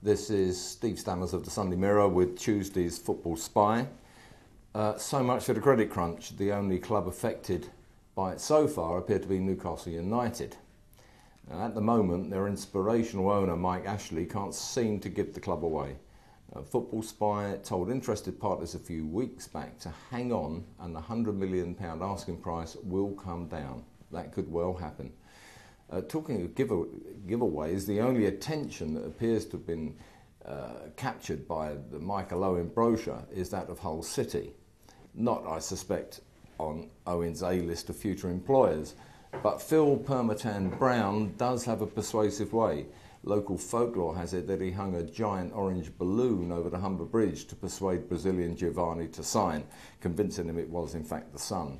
This is Steve Stammers of the Sunday Mirror with Tuesday's Football Spy. So much for the credit crunch. The only club affected by it so far appeared to be Newcastle United. Now, at the moment, their inspirational owner Mike Ashley can't seem to give the club away. Football Spy told interested parties a few weeks back to hang on, and the £100 million asking price will come down. That could well happen. Talking of giveaways, the only attention that appears to have been captured by the Michael Owen brochure is that of Hull City. Not, I suspect, on Owen's A-list of future employers, but Phil Permatan Brown does have a persuasive way. Local folklore has it that he hung a giant orange balloon over the Humber Bridge to persuade Brazilian Giovanni to sign, convincing him it was in fact the son.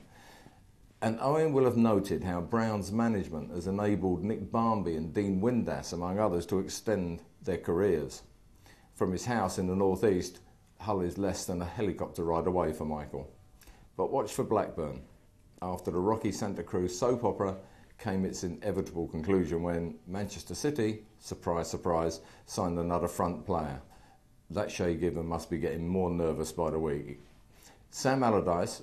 And Owen will have noted how Brown's management has enabled Nick Barmby and Dean Windass, among others, to extend their careers. From his house in the northeast, Hull is less than a helicopter ride away for Michael. But watch for Blackburn. After the Rocky Santa Cruz soap opera came its inevitable conclusion when Manchester City, surprise, surprise, signed another front player. That Shay Given must be getting more nervous by the week. Sam Allardyce,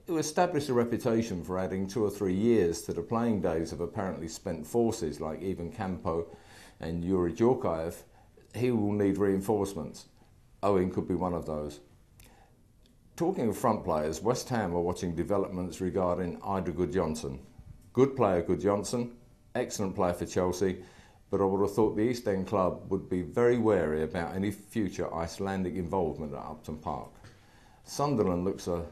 who established a reputation for adding 2 or 3 years to the playing days of apparently spent forces like Ivan Campo and Yuri Djorkaeff, he will need reinforcements. Owen could be one of those. Talking of front players, West Ham are watching developments regarding Ida Gudjohnsen. Good player Gudjohnsen, excellent player for Chelsea, but I would have thought the East End club would be very wary about any future Icelandic involvement at Upton Park. Sunderland looks a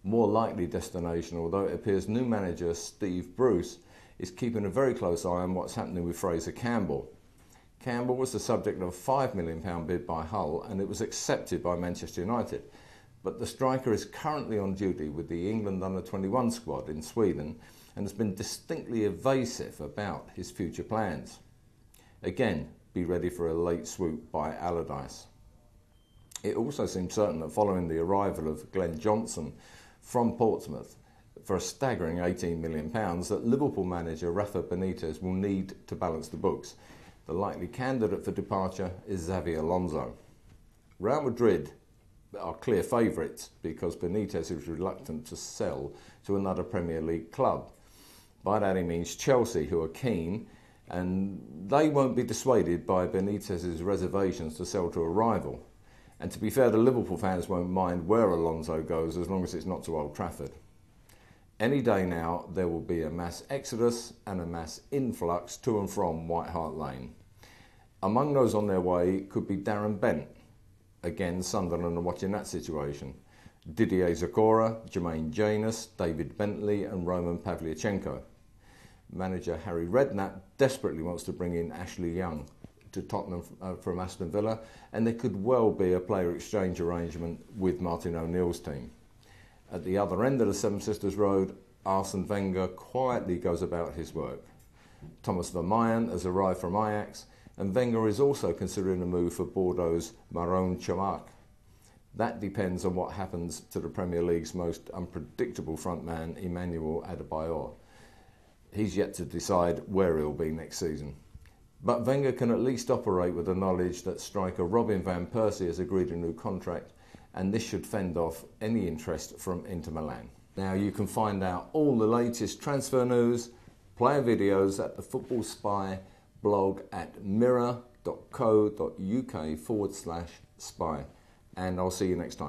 more likely destination, although it appears new manager Steve Bruce is keeping a very close eye on what's happening with Fraser Campbell. Campbell was the subject of a £5 million bid by Hull, and it was accepted by Manchester United. But the striker is currently on duty with the England under-21 squad in Sweden and has been distinctly evasive about his future plans. Again, be ready for a late swoop by Allardyce. It also seems certain that following the arrival of Glenn Johnson from Portsmouth for a staggering £18 million, that Liverpool manager Rafa Benitez will need to balance the books. The likely candidate for departure is Xabi Alonso. Real Madrid are clear favourites because Benitez is reluctant to sell to another Premier League club. By that he means Chelsea, who are keen, and they won't be dissuaded by Benitez's reservations to sell to a rival. And to be fair, the Liverpool fans won't mind where Alonso goes as long as it's not to Old Trafford. Any day now there will be a mass exodus and a mass influx to and from White Hart Lane. Among those on their way could be Darren Bent. Again, Sunderland are watching that situation. Didier Zokora, Jermaine Janus, David Bentley and Roman Pavlyuchenko. Manager Harry Redknapp desperately wants to bring in Ashley Young to Tottenham from Aston Villa, and there could well be a player exchange arrangement with Martin O'Neill's team. At the other end of the Seven Sisters Road, Arsene Wenger quietly goes about his work. Thomas Vermaelen has arrived from Ajax, and Wenger is also considering a move for Bordeaux's Marouane Chamakh. That depends on what happens to the Premier League's most unpredictable frontman, Emmanuel Adebayor. He's yet to decide where he'll be next season. But Wenger can at least operate with the knowledge that striker Robin van Persie has agreed a new contract, and this should fend off any interest from Inter Milan. Now you can find out all the latest transfer news, player videos at the Football Spy blog at mirror.co.uk/spy. And I'll see you next time.